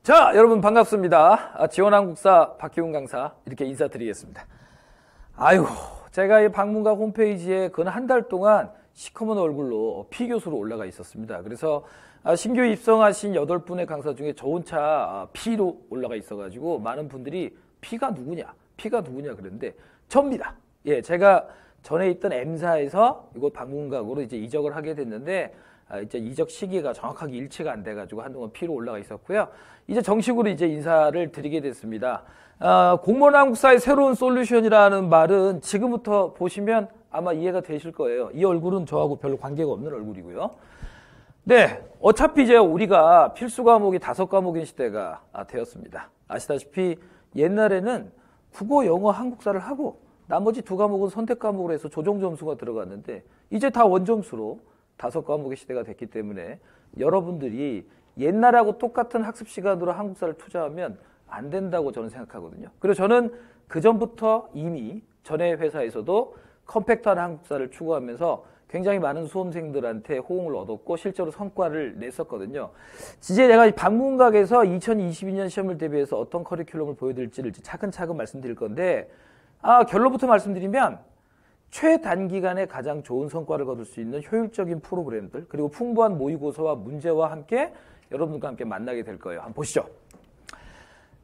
자, 여러분 반갑습니다. 지원한국사 박기훈 강사 이렇게 인사드리겠습니다. 아이고, 제가 이 방문각 홈페이지에 근 한 달 동안 시커먼 얼굴로 P교수로 올라가 있었습니다. 그래서 신규 입성하신 8분의 강사 중에 저 혼자 P로 올라가 있어가지고 많은 분들이 P가 누구냐 그랬는데 접니다. 예, 제가 전에 있던 M사에서 이곳 방문각으로 이제 이적을 하게 됐는데 이제 이적 시기가 정확하게 일치가 안 돼가지고 한동안 P로 올라가 있었고요. 이제 정식으로 이제 인사를 드리게 됐습니다. 공무원 한국사의 새로운 솔루션이라는 말은 지금부터 보시면 아마 이해가 되실 거예요. 이 얼굴은 저하고 별로 관계가 없는 얼굴이고요. 네, 어차피 이제 우리가 필수 과목이 5과목인 시대가 되었습니다. 아시다시피 옛날에는 국어, 영어, 한국사를 하고 나머지 2과목은 선택 과목으로 해서 조정 점수가 들어갔는데 이제 다 원점수로 5과목의 시대가 됐기 때문에 여러분들이 옛날하고 똑같은 학습 시간으로 한국사를 투자하면 안 된다고 저는 생각하거든요. 그리고 저는 그전부터 이미 전에 회사에서도 컴팩트한 한국사를 추구하면서 굉장히 많은 수험생들한테 호응을 얻었고 실제로 성과를 냈었거든요. 이제 제가 방문각에서 2022년 시험을 대비해서 어떤 커리큘럼을 보여드릴지를 차근차근 말씀드릴 건데 결론부터 말씀드리면 최단기간에 가장 좋은 성과를 거둘 수 있는 효율적인 프로그램들 그리고 풍부한 모의고사와 문제와 함께 여러분들과 함께 만나게 될 거예요. 한번 보시죠.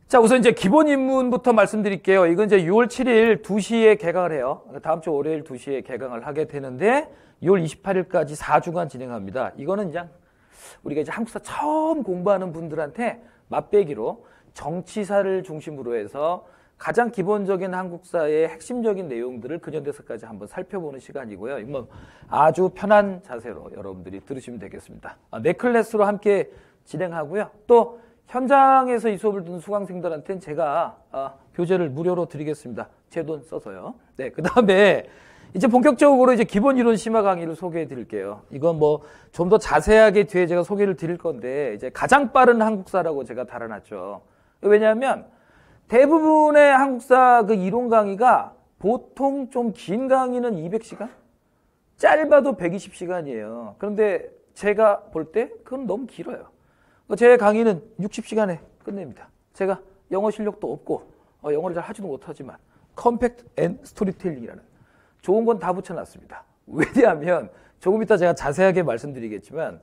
자, 우선 이제 기본 입문부터 말씀드릴게요. 이건 이제 6월 7일 2시에 개강을 해요. 다음 주 월요일 2시에 개강을 하게 되는데 6월 28일까지 4주간 진행합니다. 이거는 그냥 우리가 이제 한국사 처음 공부하는 분들한테 맛배기로 정치사를 중심으로 해서 가장 기본적인 한국사의 핵심적인 내용들을 근현대사까지 한번 살펴보는 시간이고요. 이건 아주 편한 자세로 여러분들이 들으시면 되겠습니다. 네 클래스로 함께 진행하고요. 또 현장에서 이 수업을 듣는 수강생들한테는 제가 교재를 무료로 드리겠습니다. 제 돈 써서요. 네, 그 다음에 이제 본격적으로 이제 기본 이론 심화 강의를 소개해 드릴게요. 이건 뭐 좀 더 자세하게 뒤에 제가 소개를 드릴 건데 이제 가장 빠른 한국사라고 제가 달아놨죠. 왜냐하면 대부분의 한국사 그 이론 강의가 보통 좀 긴 강의는 200시간? 짧아도 120시간이에요. 그런데 제가 볼 때 그건 너무 길어요. 제 강의는 60시간에 끝냅니다. 제가 영어 실력도 없고 영어를 잘 하지도 못하지만 컴팩트 앤 스토리텔링이라는 좋은 건 다 붙여놨습니다. 왜냐하면 조금 이따 제가 자세하게 말씀드리겠지만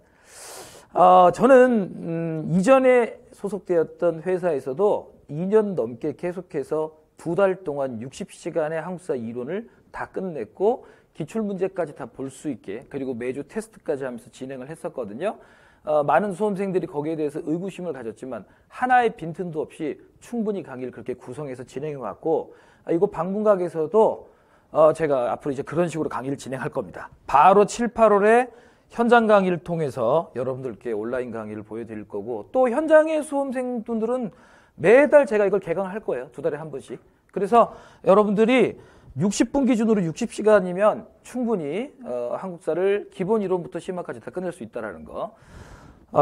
저는 이전에 소속되었던 회사에서도 2년 넘게 계속해서 2달 동안 60시간의 한국사 이론을 다 끝냈고 기출문제까지 다 볼 수 있게 그리고 매주 테스트까지 하면서 진행을 했었거든요. 많은 수험생들이 거기에 대해서 의구심을 가졌지만 하나의 빈틈도 없이 충분히 강의를 그렇게 구성해서 진행해 왔고 이거 방문각에서도 제가 앞으로 이제 그런 식으로 강의를 진행할 겁니다. 바로 7, 8월에 현장 강의를 통해서 여러분들께 온라인 강의를 보여드릴 거고 또 현장의 수험생분들은 매달 제가 이걸 개강할 거예요. 2달에 한 번씩. 그래서 여러분들이 60분 기준으로 60시간이면 충분히 한국사를 기본 이론부터 심화까지 다 끝낼 수 있다는 거.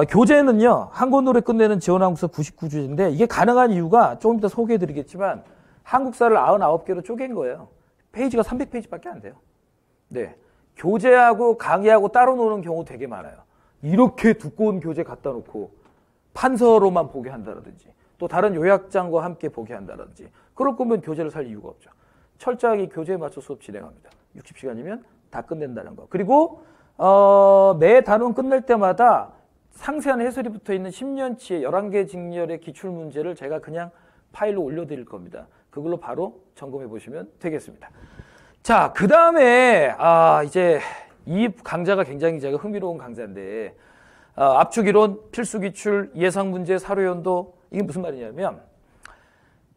교재는요. 한 권으로 끝내는 지원한국사 99주인데 이게 가능한 이유가 조금 이따 소개해드리겠지만 한국사를 99개로 쪼갠 거예요. 페이지가 300페이지밖에 안 돼요. 네, 교재하고 강의하고 따로 노는 경우 되게 많아요. 이렇게 두꺼운 교재 갖다 놓고 판서로만 보게 한다든지 또 다른 요약장과 함께 보게 한다든지 그럴 거면 교재를 살 이유가 없죠. 철저하게 교재에 맞춰 수업 진행합니다. 60시간이면 다 끝낸다는 거. 그리고 매 단원 끝날 때마다 상세한 해설이 붙어있는 10년치의 11개 직렬의 기출문제를 제가 그냥 파일로 올려드릴 겁니다. 그걸로 바로 점검해 보시면 되겠습니다. 자, 그 다음에 이제 이 강좌가 굉장히 제가 흥미로운 강좌인데 압축이론, 필수기출, 예상문제, 사료연도 이게 무슨 말이냐면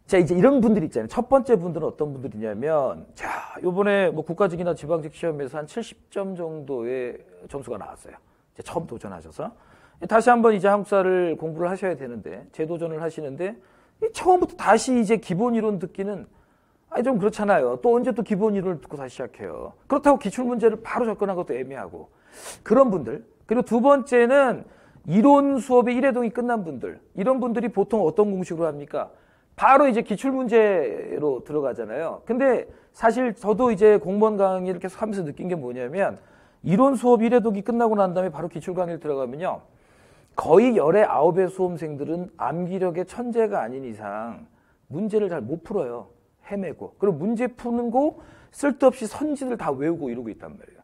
자, 이제 이런 분들이 있잖아요. 첫 번째 분들은 어떤 분들이냐면 자, 요번에 뭐 국가직이나 지방직 시험에서 한 70점 정도의 점수가 나왔어요. 이제 처음 도전하셔서 다시 한번 이제 한국사를 공부를 하셔야 되는데 재도전을 하시는데 처음부터 다시 이제 기본 이론 듣기는 좀 그렇잖아요. 또 언제 또 기본 이론을 듣고 다시 시작해요. 그렇다고 기출문제를 바로 접근한 것도 애매하고 그런 분들. 그리고 두 번째는 이론 수업의 1회동이 끝난 분들. 이런 분들이 보통 어떤 공식으로 합니까? 바로 이제 기출문제로 들어가잖아요. 근데 사실 저도 이제 공무원 강의를 계속 하면서 느낀 게 뭐냐면 이론 수업 1회독이 끝나고 난 다음에 바로 기출 강의를 들어가면요. 거의 열의 9의 수험생들은 암기력의 천재가 아닌 이상 문제를 잘 못 풀어요. 헤매고. 그리고 문제 푸는 거 쓸데없이 선지들 다 외우고 이러고 있단 말이에요.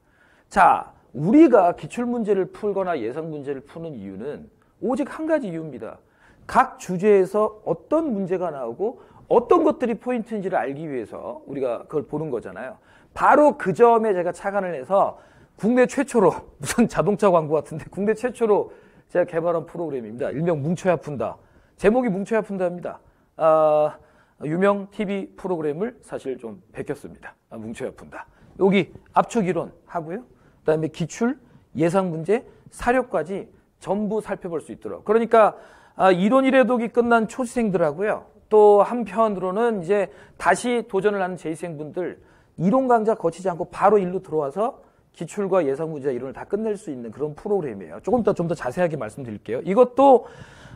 자, 우리가 기출문제를 풀거나 예상문제를 푸는 이유는 오직 한 가지 이유입니다. 각 주제에서 어떤 문제가 나오고 어떤 것들이 포인트인지를 알기 위해서 우리가 그걸 보는 거잖아요. 바로 그 점에 제가 착안을 해서 국내 최초로, 무슨 자동차 광고 같은데 국내 최초로 제가 개발한 프로그램입니다. 일명 뭉쳐야 푼다. 제목이 뭉쳐야 푼다입니다. 유명 TV 프로그램을 사실 좀 베꼈습니다. 뭉쳐야 푼다. 여기 압축 이론 하고요. 그다음에 기출, 예상 문제, 사료까지 전부 살펴볼 수 있도록. 그러니까 이론 이래독이 끝난 초시생들하고요. 또 한편으로는 이제 다시 도전을 하는 재시생분들 이론 강좌 거치지 않고 바로 일로 들어와서 기출과 예상 문제 이론을 다 끝낼 수 있는 그런 프로그램이에요. 조금 더 좀 더 자세하게 말씀드릴게요. 이것도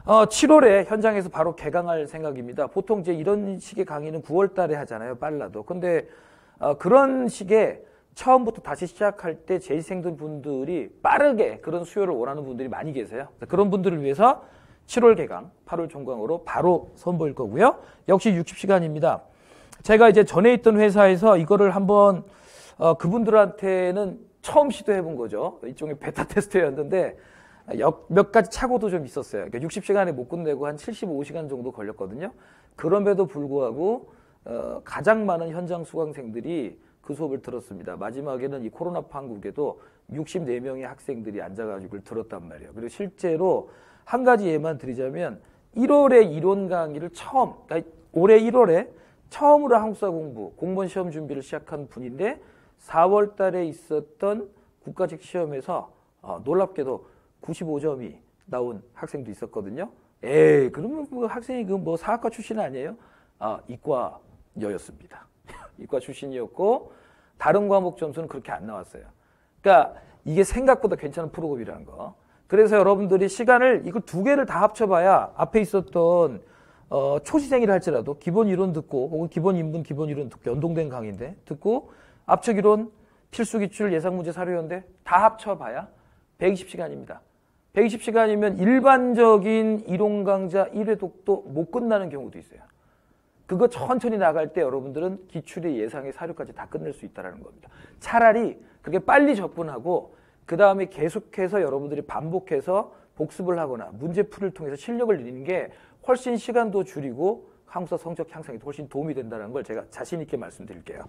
7월에 현장에서 바로 개강할 생각입니다. 보통 이제 이런 식의 강의는 9월 달에 하잖아요. 빨라도. 근데 그런 식의 처음부터 다시 시작할 때 재시생들 분들이 빠르게 그런 수요를 원하는 분들이 많이 계세요. 그런 분들을 위해서 7월 개강, 8월 종강으로 바로 선보일 거고요. 역시 60시간입니다. 제가 이제 전에 있던 회사에서 이거를 한번 그분들한테는 처음 시도해 본 거죠. 일종의 베타 테스트였는데 몇 가지 착오도 좀 있었어요. 그러니까 60시간에 못 끝내고 한 75시간 정도 걸렸거든요. 그럼에도 불구하고 가장 많은 현장 수강생들이 그 수업을 들었습니다. 마지막에는 이 코로나 판국에도 64명의 학생들이 앉아가지고 들었단 말이에요. 그리고 실제로 한 가지 예만 드리자면 1월에 이론 강의를 그러니까 올해 1월에 처음으로 한국사 공부, 공무원 시험 준비를 시작한 분인데 4월 달에 있었던 국가직 시험에서 놀랍게도 95점이 나온 학생도 있었거든요. 그러면 그 학생이 그 뭐 사학과 출신 아니에요? 이과여였습니다. 이과 출신이었고 다른 과목 점수는 그렇게 안 나왔어요. 그러니까 이게 생각보다 괜찮은 프로그램이라는 거. 그래서 여러분들이 시간을 이거 두 개를 다 합쳐봐야 앞에 있었던 초시생이라 할지라도 기본 이론 듣고 혹은 기본 인문, 기본 이론 듣고 연동된 강의인데 듣고 압축 이론, 필수 기출, 예상 문제, 사료연대 다 합쳐봐야 120시간입니다. 120시간이면 일반적인 이론 강좌 1회 독도 못 끝나는 경우도 있어요. 그거 천천히 나갈 때 여러분들은 기출의 예상의 사료까지 다 끝낼 수 있다는 겁니다. 차라리 그렇게 빨리 접근하고 그 다음에 계속해서 여러분들이 반복해서 복습을 하거나 문제풀이를 통해서 실력을 늘리는 게 훨씬 시간도 줄이고 한국사 성적 향상에 훨씬 도움이 된다는 걸 제가 자신 있게 말씀드릴게요.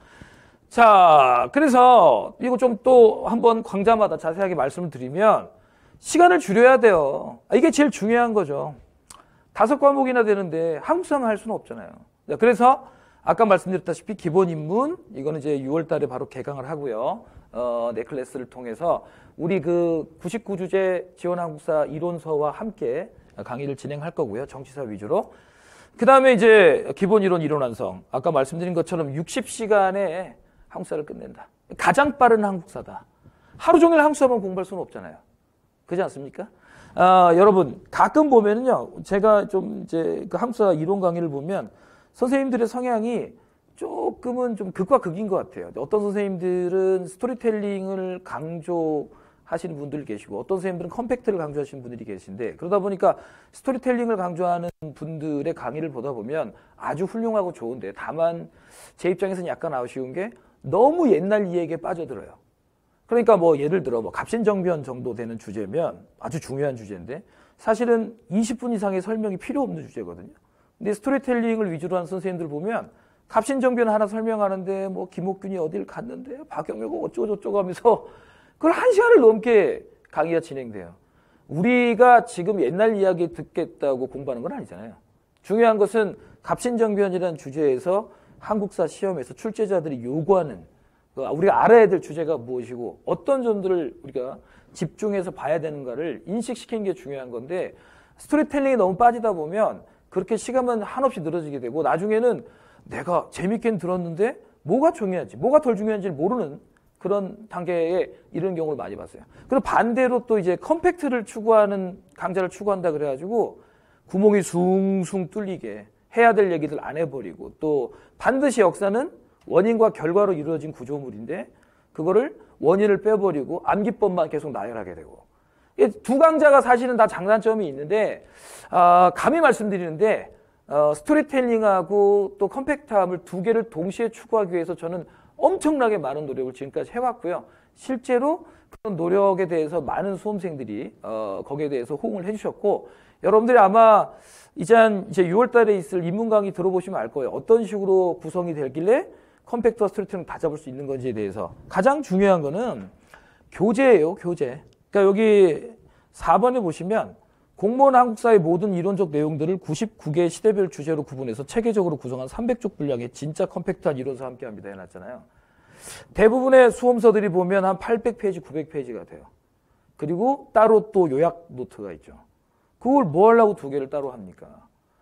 자, 그래서 이거 좀 또 한번 강좌마다 자세하게 말씀을 드리면 시간을 줄여야 돼요. 이게 제일 중요한 거죠. 5과목이나 되는데 한국사만 할 수는 없잖아요. 그래서 아까 말씀드렸다시피 기본 인문 이거는 이제 6월 달에 바로 개강을 하고요. 넷클래스를 통해서 우리 그 99주제 지원 한국사 이론서와 함께 강의를 진행할 거고요. 정치사 위주로. 그 다음에 이제 기본 이론 이론 완성. 아까 말씀드린 것처럼 60시간에 한국사를 끝낸다. 가장 빠른 한국사다. 하루 종일 한국사만 공부할 수는 없잖아요. 그렇지 않습니까? 여러분 가끔 보면은요. 제가 좀 이제 그 한국사 이론 강의를 보면 선생님들의 성향이 조금은 좀 극과 극인 것 같아요. 어떤 선생님들은 스토리텔링을 강조하시는 분들 계시고 어떤 선생님들은 컴팩트를 강조하시는 분들이 계신데 그러다 보니까 스토리텔링을 강조하는 분들의 강의를 보다 보면 아주 훌륭하고 좋은데 다만 제 입장에서는 약간 아쉬운 게 너무 옛날 이야기에 빠져들어요. 그러니까 뭐 예를 들어 뭐 갑신정변 정도 되는 주제면 아주 중요한 주제인데 사실은 20분 이상의 설명이 필요 없는 주제거든요. 근데 스토리텔링을 위주로 한 선생님들 보면 갑신정변 하나 설명하는데 뭐 김옥균이 어딜 갔는데 박경료가 어쩌고저쩌고 하면서 그걸 1시간을 넘게 강의가 진행돼요. 우리가 지금 옛날 이야기 듣겠다고 공부하는 건 아니잖아요. 중요한 것은 갑신정변이라는 주제에서 한국사 시험에서 출제자들이 요구하는 우리가 알아야 될 주제가 무엇이고 어떤 점들을 우리가 집중해서 봐야 되는가를 인식시키는 게 중요한 건데 스토리텔링이 너무 빠지다 보면 그렇게 시간만 한없이 늘어지게 되고 나중에는 내가 재밌게는 들었는데 뭐가 중요한지 뭐가 덜 중요한지를 모르는 그런 단계에 이런 경우를 많이 봤어요. 그리고 반대로 또 이제 컴팩트를 추구하는 강좌를 추구한다 그래가지고 구멍이 숭숭 뚫리게 해야 될 얘기들 안 해버리고 또 반드시 역사는 원인과 결과로 이루어진 구조물인데 그거를 원인을 빼버리고 암기법만 계속 나열하게 되고 두 강좌가 사실은 다 장단점이 있는데 감히 말씀드리는데 스토리텔링하고 또 컴팩트함을 두 개를 동시에 추구하기 위해서 저는 엄청나게 많은 노력을 지금까지 해왔고요. 실제로 그런 노력에 대해서 많은 수험생들이 거기에 대해서 호응을 해주셨고, 여러분들이 아마 이제 6월 달에 있을 입문 강의 들어보시면 알 거예요. 어떤 식으로 구성이 되길래 컴팩트와 스토리텔링 다 잡을 수 있는 건지에 대해서. 가장 중요한 거는 교재예요, 교재. 그러니까 여기 4번에 보시면 공무원 한국사의 모든 이론적 내용들을 99개의 시대별 주제로 구분해서 체계적으로 구성한 300쪽 분량의 진짜 컴팩트한 이론서 함께합니다 해놨잖아요. 대부분의 수험서들이 보면 한 800페이지, 900페이지가 돼요. 그리고 따로 또 요약 노트가 있죠. 그걸 뭐 하려고 두 개를 따로 합니까?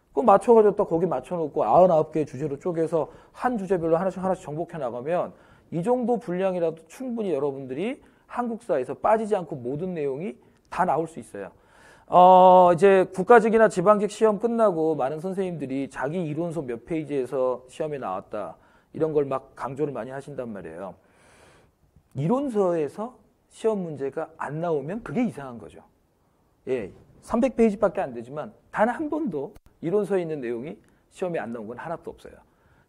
그거 맞춰가지고 또 거기 맞춰놓고 99개의 주제로 쪼개서 한 주제별로 하나씩 정복해 나가면 이 정도 분량이라도 충분히 여러분들이 한국사에서 빠지지 않고 모든 내용이 다 나올 수 있어요. 이제 국가직이나 지방직 시험 끝나고 많은 선생님들이 자기 이론서 몇 페이지에서 시험에 나왔다, 이런 걸 막 강조를 많이 하신단 말이에요. 이론서에서 시험 문제가 안 나오면 그게 이상한 거죠. 예, 300페이지밖에 안 되지만 단 한 번도 이론서에 있는 내용이 시험에 안 나온 건 하나도 없어요.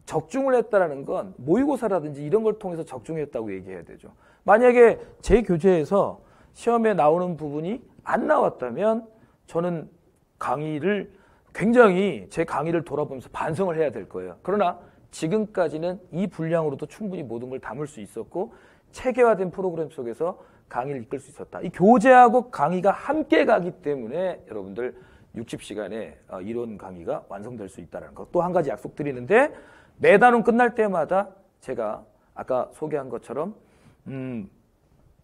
적중을 했다라는 건 모의고사라든지 이런 걸 통해서 적중했다고 얘기해야 되죠. 만약에 제 교재에서 시험에 나오는 부분이 안 나왔다면 저는 강의를 굉장히 제 강의를 돌아보면서 반성을 해야 될 거예요. 그러나 지금까지는 이 분량으로도 충분히 모든 걸 담을 수 있었고 체계화된 프로그램 속에서 강의를 이끌 수 있었다. 이 교재하고 강의가 함께 가기 때문에 여러분들 60시간의 이론 강의가 완성될 수 있다는 것. 또 한 가지 약속드리는데, 매단원 끝날 때마다 제가 아까 소개한 것처럼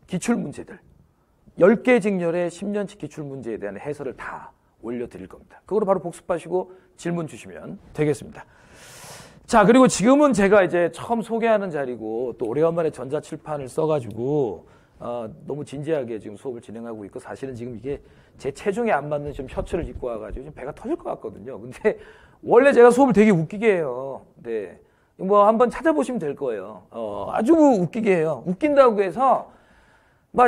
기출문제들 10개 직렬의 10년치 기출문제에 대한 해설을 다 올려드릴 겁니다. 그거로 바로 복습하시고 질문 주시면 되겠습니다. 자, 그리고 지금은 제가 이제 처음 소개하는 자리고 또 오래간만에 전자칠판을 써가지고 너무 진지하게 지금 수업을 진행하고 있고, 사실은 지금 이게 제 체중에 안 맞는 좀 셔츠를 입고 와가지고 지금 배가 터질 것 같거든요. 근데 원래 제가 수업을 되게 웃기게 해요. 네. 뭐 한번 찾아보시면 될 거예요. 아주 웃기게 해요. 웃긴다고 해서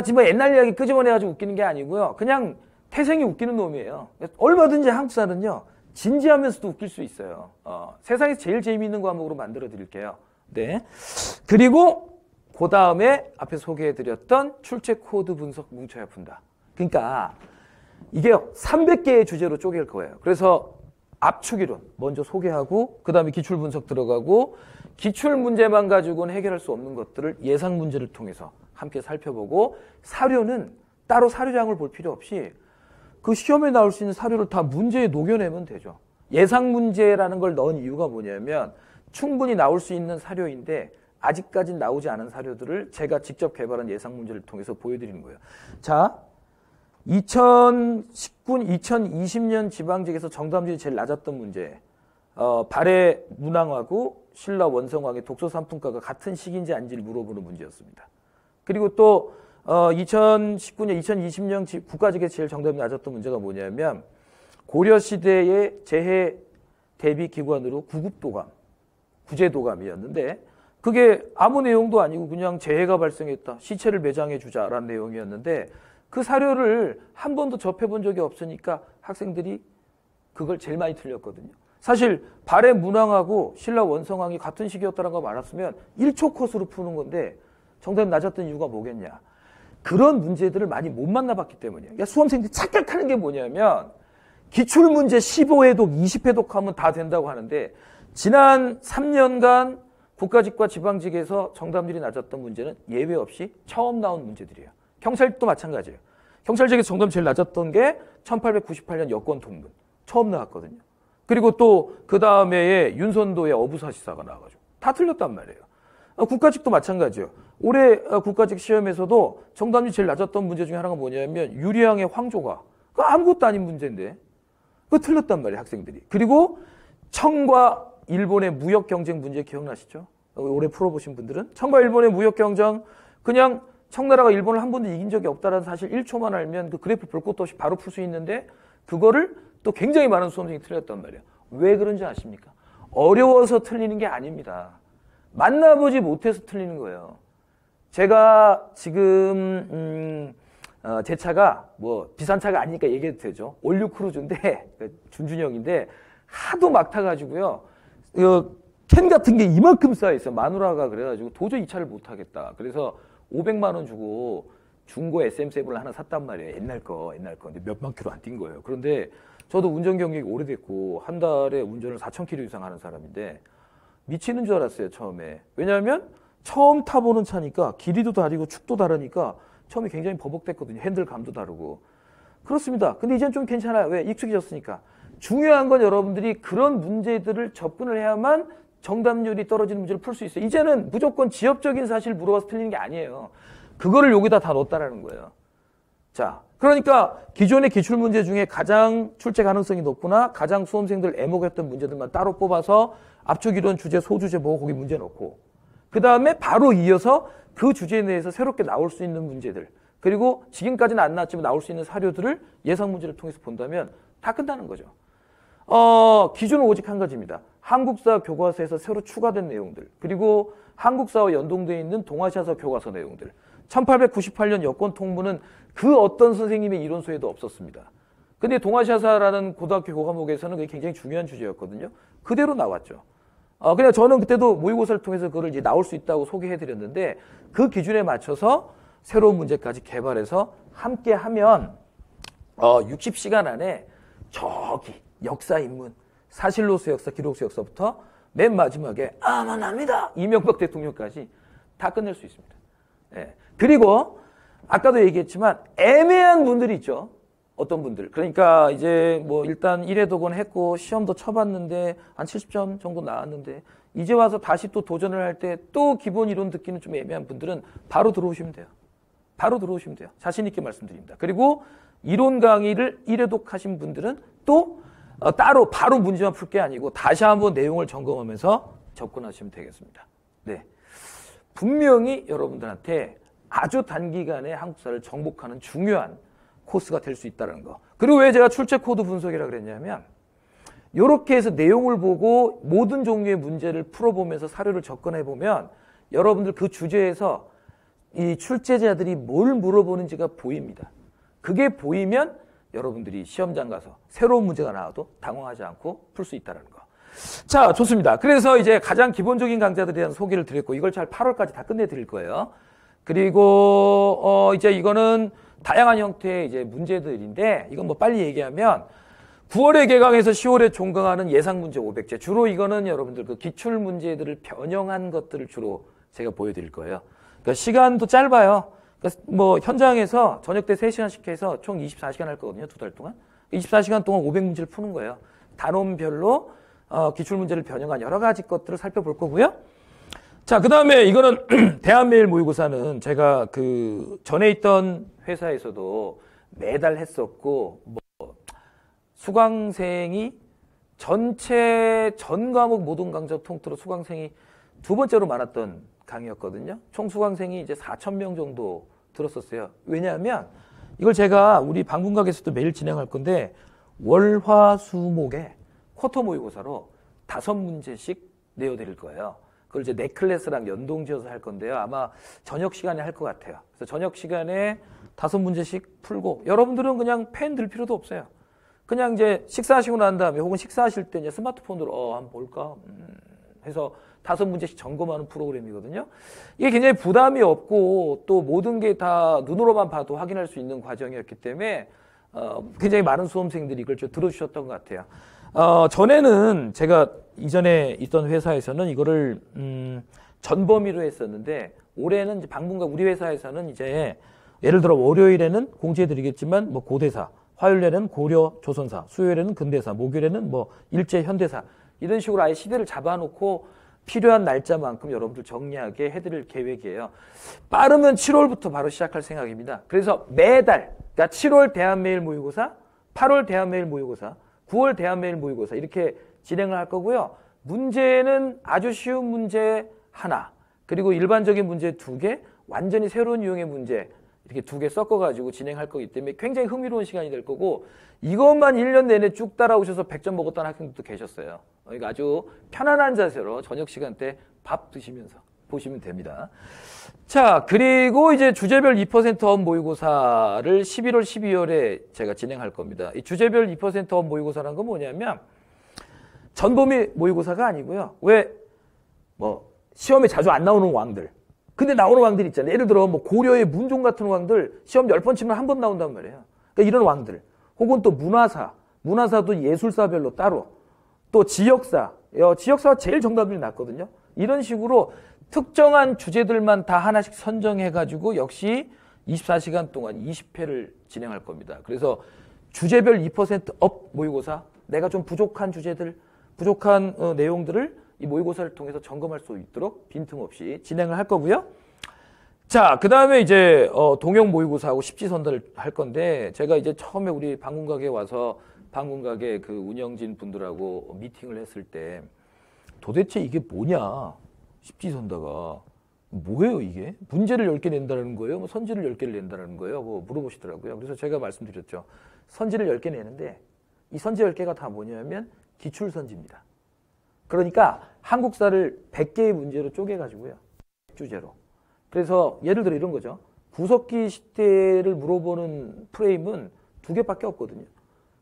지금 옛날 이야기 끄집어내가지고 웃기는 게 아니고요. 그냥 태생이 웃기는 놈이에요. 얼마든지 한국 사람은요, 진지하면서도 웃길 수 있어요. 세상에서 제일 재미있는 과목으로 만들어 드릴게요. 네. 그리고 그 다음에 앞에 소개해드렸던 출제 코드 분석 뭉쳐야 푼다. 그러니까 이게 300개의 주제로 쪼갤 거예요. 그래서 압축이론 먼저 소개하고 그 다음에 기출 분석 들어가고, 기출 문제만 가지고는 해결할 수 없는 것들을 예상 문제를 통해서 함께 살펴보고, 사료는 따로 사료장을 볼 필요 없이 그 시험에 나올 수 있는 사료를 다 문제에 녹여내면 되죠. 예상 문제라는 걸 넣은 이유가 뭐냐면 충분히 나올 수 있는 사료인데 아직까지 나오지 않은 사료들을 제가 직접 개발한 예상 문제를 통해서 보여드리는 거예요. 자, 2019, 2020년 지방직에서 정답률이 제일 낮았던 문제, 발해 문항하고 신라 원성왕의 독서 산품가가 같은 시기인지 아닌지를 물어보는 문제였습니다. 그리고 또 2019년, 2020년 국가직에서 제일 정답이 낮았던 문제가 뭐냐면 고려시대의 재해 대비 기관으로 구급도감, 구제도감이었는데 그게 아무 내용도 아니고 그냥 재해가 발생했다, 시체를 매장해 주자라는 내용이었는데 그 사료를 한 번도 접해본 적이 없으니까 학생들이 그걸 제일 많이 틀렸거든요. 사실 발해 문항하고 신라 원성왕이 같은 시기였다는 거 알았으면 1초 컷으로 푸는 건데 정답이 낮았던 이유가 뭐겠냐. 그런 문제들을 많이 못 만나봤기 때문이에요. 그러니까 수험생들이 착각하는 게 뭐냐면 기출문제 15회독, 20회독 하면 다 된다고 하는데 지난 3년간 국가직과 지방직에서 정답률이 낮았던 문제는 예외 없이 처음 나온 문제들이에요. 경찰도 마찬가지예요. 경찰직에서 정답 제일 낮았던 게 1898년 여권 통문 처음 나왔거든요. 그리고 또 그 다음에 윤선도의 어부사시사가 나와가지고 다 틀렸단 말이에요. 국가직도 마찬가지예요. 올해 국가직 시험에서도 정답률이 제일 낮았던 문제 중에 하나가 뭐냐면 유리왕의 황조가, 그거 아무것도 아닌 문제인데 그거 틀렸단 말이에요, 학생들이. 그리고 청과 일본의 무역 경쟁 문제 기억나시죠? 올해 풀어보신 분들은 청과 일본의 무역 경쟁, 그냥 청나라가 일본을 한 번도 이긴 적이 없다는 사실 1초만 알면 그 그래프 볼 것도 없이 바로 풀 수 있는데 그거를 또 굉장히 많은 수험생이 틀렸단 말이에요. 왜 그런지 아십니까? 어려워서 틀리는 게 아닙니다. 만나보지 못해서 틀리는 거예요. 제가 지금 제 차가 뭐 비싼 차가 아니니까 얘기해도 되죠. 올류 크루즈인데 준준형인데 하도 막 타가지고요. 캔 같은 게 이만큼 쌓여있어요. 마누라가 그래가지고 도저히 이 차를 못 타겠다. 그래서 500만 원 주고 중고 SM7을 하나 샀단 말이에요. 옛날 거. 근데 몇만 킬로 안 뛴 거예요. 그런데 저도 운전 경력이 오래됐고 한 달에 운전을 4,000킬로 이상 하는 사람인데 미치는 줄 알았어요. 처음에. 왜냐하면 처음 타보는 차니까 길이도 다르고 축도 다르니까 처음에 굉장히 버벅댔거든요. 핸들감도 다르고. 그렇습니다. 근데 이젠 좀 괜찮아요. 왜? 익숙해졌으니까. 중요한 건 여러분들이 그런 문제들을 접근을 해야만 정답률이 떨어지는 문제를 풀 수 있어요. 이제는 무조건 지엽적인 사실 물어봐서 틀리는 게 아니에요. 그거를 여기다 다 넣었다라는 거예요. 자, 그러니까 기존의 기출문제 중에 가장 출제 가능성이 높거나 가장 수험생들 애먹였던 문제들만 따로 뽑아서 압축이론 주제, 소주제 보고 거기 문제 넣고 그 다음에 바로 이어서 그 주제 내에서 새롭게 나올 수 있는 문제들 그리고 지금까지는 안 나왔지만 나올 수 있는 사료들을 예상 문제를 통해서 본다면 다 끝나는 거죠. 기준은 오직 한 가지입니다. 한국사 교과서에서 새로 추가된 내용들 그리고 한국사와 연동되어 있는 동아시아사 교과서 내용들 1898년 여권 통문은 그 어떤 선생님의 이론서에도 없었습니다. 근데 동아시아사라는 고등학교 교과목에서는 그게 굉장히 중요한 주제였거든요. 그대로 나왔죠. 그냥 저는 그때도 모의고사를 통해서 그걸 이제 나올 수 있다고 소개해드렸는데 그 기준에 맞춰서 새로운 문제까지 개발해서 함께 하면 60시간 안에 저기 역사 인문, 사실로서 역사, 기록서 역사부터 맨 마지막에 아만합니다. 이명박 대통령까지 다 끝낼 수 있습니다. 예. 그리고 아까도 얘기했지만 애매한 분들이 있죠. 어떤 분들. 그러니까 이제 뭐 일단 1회 도건 했고 시험도 쳐봤는데 한 70점 정도 나왔는데 이제 와서 다시 또 도전을 할 때 또 기본 이론 듣기는 좀 애매한 분들은 바로 들어오시면 돼요. 바로 들어오시면 돼요. 자신 있게 말씀드립니다. 그리고 이론 강의를 1회 독하신 분들은 또 따로 바로 문제만 풀 게 아니고 다시 한번 내용을 점검하면서 접근하시면 되겠습니다. 네. 분명히 여러분들한테 아주 단기간에 한국사를 정복하는 중요한 코스가 될 수 있다는 거. 그리고 왜 제가 출제 코드 분석이라고 그랬냐면 이렇게 해서 내용을 보고 모든 종류의 문제를 풀어보면서 사료를 접근해보면 여러분들 그 주제에서 이 출제자들이 뭘 물어보는지가 보입니다. 그게 보이면 여러분들이 시험장 가서 새로운 문제가 나와도 당황하지 않고 풀 수 있다는 거. 자, 좋습니다. 그래서 이제 가장 기본적인 강좌들에 대한 소개를 드렸고 이걸 잘 8월까지 다 끝내드릴 거예요. 그리고 이제 이거는 다양한 형태의 이제 문제들인데 이건 뭐 빨리 얘기하면 9월에 개강해서 10월에 종강하는 예상 문제 500제. 주로 이거는 여러분들 그 기출 문제들을 변형한 것들을 주로 제가 보여드릴 거예요. 그러니까 시간도 짧아요. 그러니까 뭐 현장에서 저녁 때 3시간씩 해서 총 24시간 할 거거든요. 2달 동안. 24시간 동안 500문제를 푸는 거예요. 단원별로 기출 문제를 변형한 여러 가지 것들을 살펴볼 거고요. 자, 그 다음에 이거는 대한매일 모의고사는 제가 그 전에 있던 회사에서도 매달 했었고, 뭐, 수강생이 전체 전 과목 모든 강좌 통틀어 수강생이 두 번째로 많았던 강의였거든요. 총 수강생이 이제 4,000명 정도 들었었어요. 왜냐하면 이걸 제가 우리 방문각에서도 매일 진행할 건데 월, 화, 수, 목에 쿼터 모의고사로 5문제씩 내어드릴 거예요. 그걸 이제 내 클래스랑 연동지어서 할 건데요. 아마 저녁 시간에 할 것 같아요. 그래서 저녁 시간에 5문제씩 풀고 여러분들은 그냥 펜 들 필요도 없어요. 그냥 이제 식사하시고 난 다음에 혹은 식사하실 때 이제 스마트폰으로 한번 볼까 해서 5문제씩 점검하는 프로그램이거든요. 이게 굉장히 부담이 없고 또 모든 게 다 눈으로만 봐도 확인할 수 있는 과정이었기 때문에 굉장히 많은 수험생들이 이걸 좀 들어주셨던 것 같아요. 전에는 제가 이전에 있던 회사에서는 이거를 전범위로 했었는데 올해는 이제 방문각 우리 회사에서는 이제 예를 들어 월요일에는 공지해드리겠지만 뭐 고대사, 화요일에는 고려 조선사, 수요일에는 근대사, 목요일에는 뭐 일제 현대사 이런 식으로 아예 시대를 잡아놓고 필요한 날짜만큼 여러분들 정리하게 해드릴 계획이에요. 빠르면 7월부터 바로 시작할 생각입니다. 그래서 매달, 그러니까 7월 대한매일 모의고사, 8월 대한매일 모의고사, 9월 대한매일 모의고사 이렇게 진행을 할 거고요. 문제는 아주 쉬운 문제 하나, 그리고 일반적인 문제 2개, 완전히 새로운 유형의 문제 이렇게 2개 섞어가지고 진행할 거기 때문에 굉장히 흥미로운 시간이 될 거고 이것만 1년 내내 쭉 따라오셔서 100점 먹었다는 학생들도 계셨어요. 그러니까 아주 편안한 자세로 저녁 시간 때 밥 드시면서 보시면 됩니다. 자, 그리고 이제 주제별 2%업 모의고사를 11월, 12월에 제가 진행할 겁니다. 이 주제별 2%업 모의고사라는 건 뭐냐면 전범위 모의고사가 아니고요. 왜 시험에 자주 안 나오는 왕들. 근데 나오는 왕들 있잖아요. 예를 들어 고려의 문종 같은 왕들 시험 10번 치면 한 번 나온단 말이에요. 그러니까 이런 왕들. 혹은 또 문화사도 예술사별로 따로. 또 지역사가 제일 정답률이 낮거든요. 이런 식으로 특정한 주제들만 다 하나씩 선정해가지고 역시 24시간 동안 20회를 진행할 겁니다. 그래서 주제별 2%업 모의고사, 내가 좀 부족한 주제들, 부족한 내용들을 이 모의고사를 통해서 점검할 수 있도록 빈틈없이 진행을 할 거고요. 자, 그 다음에 이제 동형 모의고사하고 십지선다를 할 건데, 제가 이제 처음에 우리 방문가게에 와서 방문가게 그 운영진 분들하고 미팅을 했을 때 도대체 이게 뭐냐? 십지선다가 뭐예요 이게? 문제를 10개 낸다는 거예요? 뭐 선지를 10개를 낸다는 거예요? 뭐 물어보시더라고요. 그래서 제가 말씀드렸죠. 선지를 10개 내는데 이 선지 10개가 다 뭐냐면 기출선지입니다. 그러니까 한국사를 100개의 문제로 쪼개가지고요. 주제로. 그래서 예를 들어 이런 거죠. 구석기 시대를 물어보는 프레임은 2개밖에 없거든요.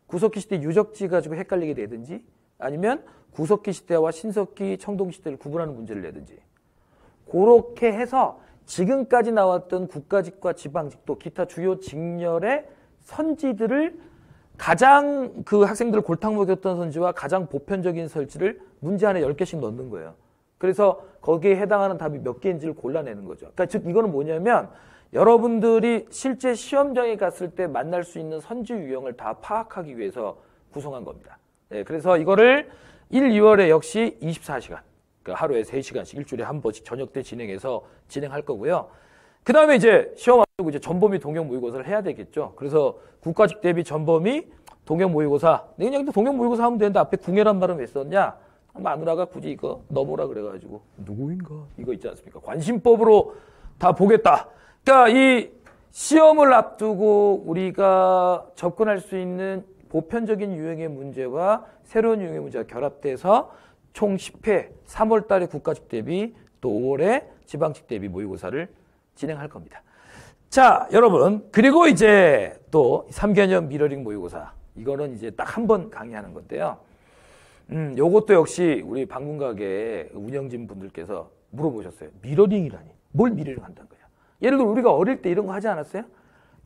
구석기 시대 유적지 가지고 헷갈리게 되든지 아니면 구석기 시대와 신석기, 청동 시대를 구분하는 문제를 내든지 그렇게 해서 지금까지 나왔던 국가직과 지방직 또 기타 주요 직렬의 선지들을 가장 그 학생들을 골탕 먹였던 선지와 가장 보편적인 선지를 문제 안에 10개씩 넣는 거예요. 그래서 거기에 해당하는 답이 몇 개인지를 골라내는 거죠. 그러니까 즉 이거는 뭐냐면 여러분들이 실제 시험장에 갔을 때 만날 수 있는 선지 유형을 다 파악하기 위해서 구성한 겁니다. 네, 그래서 이거를 1, 2월에 역시 24시간, 그러니까 하루에 3시간씩 일주일에 한 번씩 저녁 때 진행해서 진행할 거고요. 그 다음에 이제 시험 앞두고 이제 전범위 동형 모의고사를 해야 되겠죠. 그래서 국가직 대비 전범위 동형 모의고사. 그냥 동형 모의고사 하면 되는데 앞에 궁예란 말은 왜 썼냐? 마누라가 굳이 이거 넣어보라 그래가지고 누구인가? 이거 있지 않습니까? 관심법으로 다 보겠다. 그러니까 이 시험을 앞두고 우리가 접근할 수 있는 보편적인 유형의 문제와 새로운 유형의 문제가 결합돼서 총 10회 3월 달에 국가직 대비 또 5월에 지방직 대비 모의고사를 진행할 겁니다. 자, 여러분. 그리고 이제 또 3개년 미러링 모의고사. 이거는 이제 딱 한 번 강의하는 건데요. 요것도 역시 우리 방문가게 운영진 분들께서 물어보셨어요. 미러링이라니. 뭘 미러링 한다는 거야? 예를 들어 우리가 어릴 때 이런 거 하지 않았어요?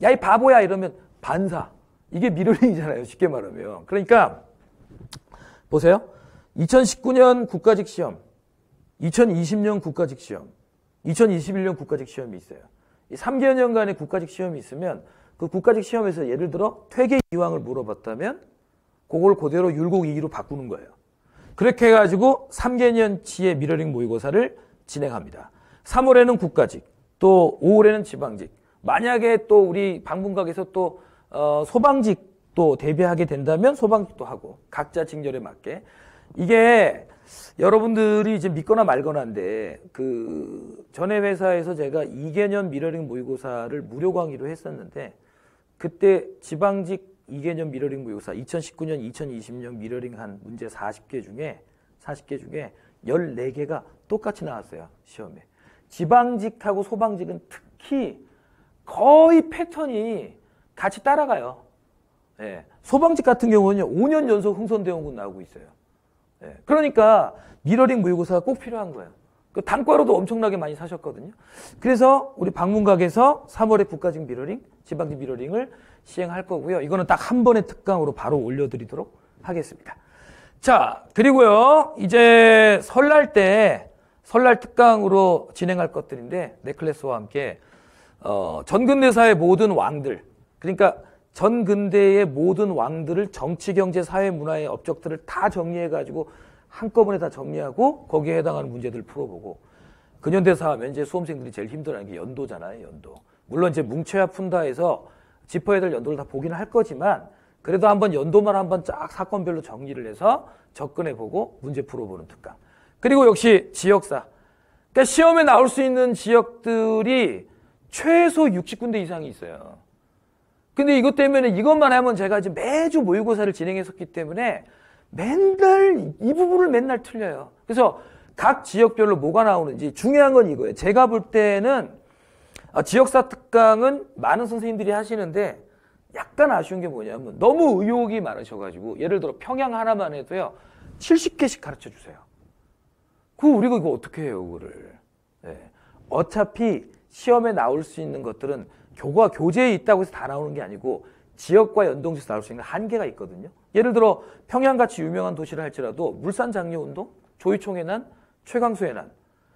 야, 이 바보야 이러면 반사. 이게 미러링이잖아요. 쉽게 말하면. 그러니까 보세요. 2019년 국가직 시험, 2020년 국가직 시험, 2021년 국가직 시험이 있어요. 이 3개년간의 국가직 시험이 있으면 그 국가직 시험에서 예를 들어 퇴계 이황을 물어봤다면 그걸 그대로 율곡 2기로 바꾸는 거예요. 그렇게 해가지고 3개년치의 미러링 모의고사를 진행합니다. 3월에는 국가직, 또 5월에는 지방직. 만약에 또 우리 방문각에서 또 소방직도 대비하게 된다면 소방직도 하고 각자 직렬에 맞게. 이게 여러분들이 이제 믿거나 말거나인데 그 전에 회사에서 제가 2개년 미러링 모의고사를 무료 강의로 했었는데 그때 지방직 2개년 미러링 모의고사 2019년 2020년 미러링 한 문제 40개 중에 14개가 똑같이 나왔어요. 시험에. 지방직하고 소방직은 특히 거의 패턴이 같이 따라가요. 예. 소방직 같은 경우는 5년 연속 흥선대원군 나오고 있어요. 예. 그러니까 미러링 모의고사가 꼭 필요한 거예요. 그 단과로도 엄청나게 많이 사셨거든요. 그래서 우리 방문각에서 3월에 국가직 미러링, 지방직 미러링을 시행할 거고요. 이거는 딱 한 번의 특강으로 바로 올려드리도록 하겠습니다. 자, 그리고요. 이제 설날 특강으로 진행할 것들인데 넥클래스와 함께 전근대사의 모든 왕들, 그러니까 전근대의 모든 왕들을 정치, 경제, 사회, 문화의 업적들을 다 정리해가지고 한꺼번에 다 정리하고 거기에 해당하는 문제들을 풀어보고 근현대사 하면 이제 수험생들이 제일 힘들어하는 게 연도잖아요. 연도. 물론 이제 뭉쳐야 푼다해서 짚어야 될 연도를 다 보기는 할 거지만 그래도 한번 연도만 한번 쫙 사건별로 정리를 해서 접근해보고 문제 풀어보는 특강. 그리고 역시 지역사. 그러니까 시험에 나올 수 있는 지역들이 최소 60군데 이상이 있어요. 근데 이것 때문에 이것만 하면 제가 이제 매주 모의고사를 진행했었기 때문에 맨날 이 부분을 맨날 틀려요. 그래서 각 지역별로 뭐가 나오는지 중요한 건 이거예요. 제가 볼 때는 지역사 특강은 많은 선생님들이 하시는데 약간 아쉬운 게 뭐냐면 너무 의혹이 많으셔가지고 예를 들어 평양 하나만 해도요 70개씩 가르쳐 주세요. 우리가 이거 어떻게 해요, 그거를. 네. 어차피 시험에 나올 수 있는 것들은 교과 교재에 있다고 해서 다 나오는 게 아니고 지역과 연동해서 나올 수 있는 한계가 있거든요. 예를 들어 평양같이 유명한 도시를 할지라도 물산장려운동, 조이총의 난, 최강수의 난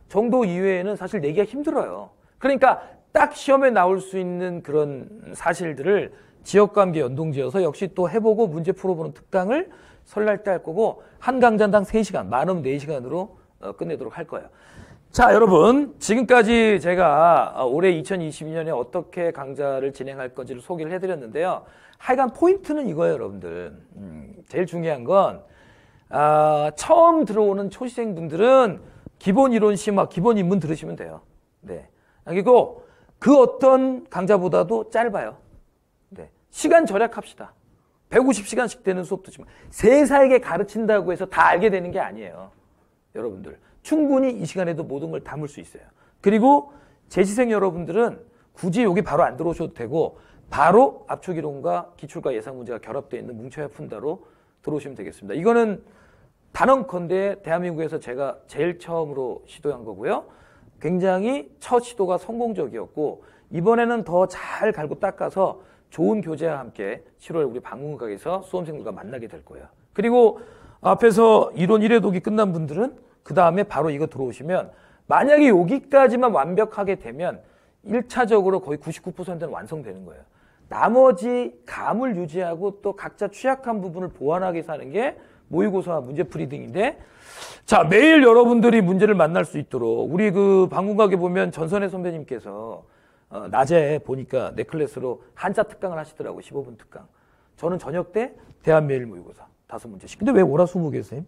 정도 이외에는 사실 내기가 힘들어요. 그러니까 딱 시험에 나올 수 있는 그런 사실들을 지역과 함께 연동지어서 역시 또 해보고 문제 풀어보는 특강을 설날 때 할 거고 한 강좌당 3시간, 많으면 4시간으로 끝내도록 할 거예요. 자, 여러분 지금까지 제가 올해 2022년에 어떻게 강좌를 진행할 건지를 소개를 해드렸는데요. 하여간 포인트는 이거예요, 여러분들. 제일 중요한 건 처음 들어오는 초시생분들은 기본 이론 심화, 기본 입문 들으시면 돼요. 네. 그리고 그 어떤 강좌보다도 짧아요. 네. 시간 절약합시다. 150시간씩 되는 수업 듣지만 세살게 가르친다고 해서 다 알게 되는 게 아니에요. 여러분들 충분히 이 시간에도 모든 걸 담을 수 있어요. 그리고 재시생 여러분들은 굳이 여기 바로 안 들어오셔도 되고 바로 압축이론과 기출과 예상 문제가 결합되어 있는 뭉쳐야 푼다로 들어오시면 되겠습니다. 이거는 단언컨대 대한민국에서 제가 제일 처음으로 시도한 거고요. 굉장히 첫 시도가 성공적이었고 이번에는 더 잘 갈고 닦아서 좋은 교재와 함께 7월 우리 방문각에서 수험생들과 만나게 될 거예요. 그리고 앞에서 이론 1회 독이 끝난 분들은 그 다음에 바로 이거 들어오시면 만약에 여기까지만 완벽하게 되면 1차적으로 거의 99%는 완성되는 거예요. 나머지 감을 유지하고 또 각자 취약한 부분을 보완하기 위해서 하는 게 모의고사 문제풀이 등인데 자, 매일 여러분들이 문제를 만날 수 있도록 우리 그 방문각에 보면 전선혜 선배님께서 낮에 보니까 넷클래스로 한자 특강을 하시더라고요. 15분 특강. 저는 저녁 때 대한매일 모의고사 5문제씩. 근데 왜 월화수목이세요?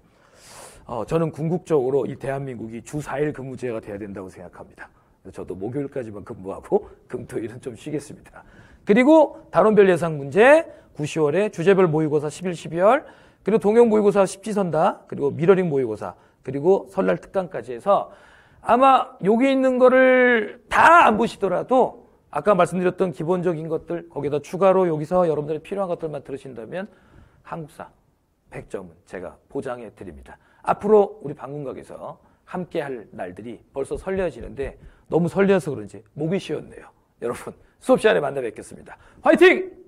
저는 궁극적으로 이 대한민국이 주 4일 근무제가 돼야 된다고 생각합니다. 저도 목요일까지만 근무하고 금토일은 좀 쉬겠습니다. 그리고 단원별 예상 문제 9, 10월에 주제별 모의고사 11, 12월 그리고 동영 모의고사 십지선다 그리고 미러링 모의고사 그리고 설날 특강까지 해서 아마 여기 있는 거를 다 안 보시더라도 아까 말씀드렸던 기본적인 것들 거기다 추가로 여기서 여러분들이 필요한 것들만 들으신다면 한국사 100점은 제가 보장해 드립니다. 앞으로 우리 방문각에서 함께 할 날들이 벌써 설레어지는데 너무 설레어서 그런지 목이 쉬었네요. 여러분 수업 시간에 만나 뵙겠습니다. 화이팅!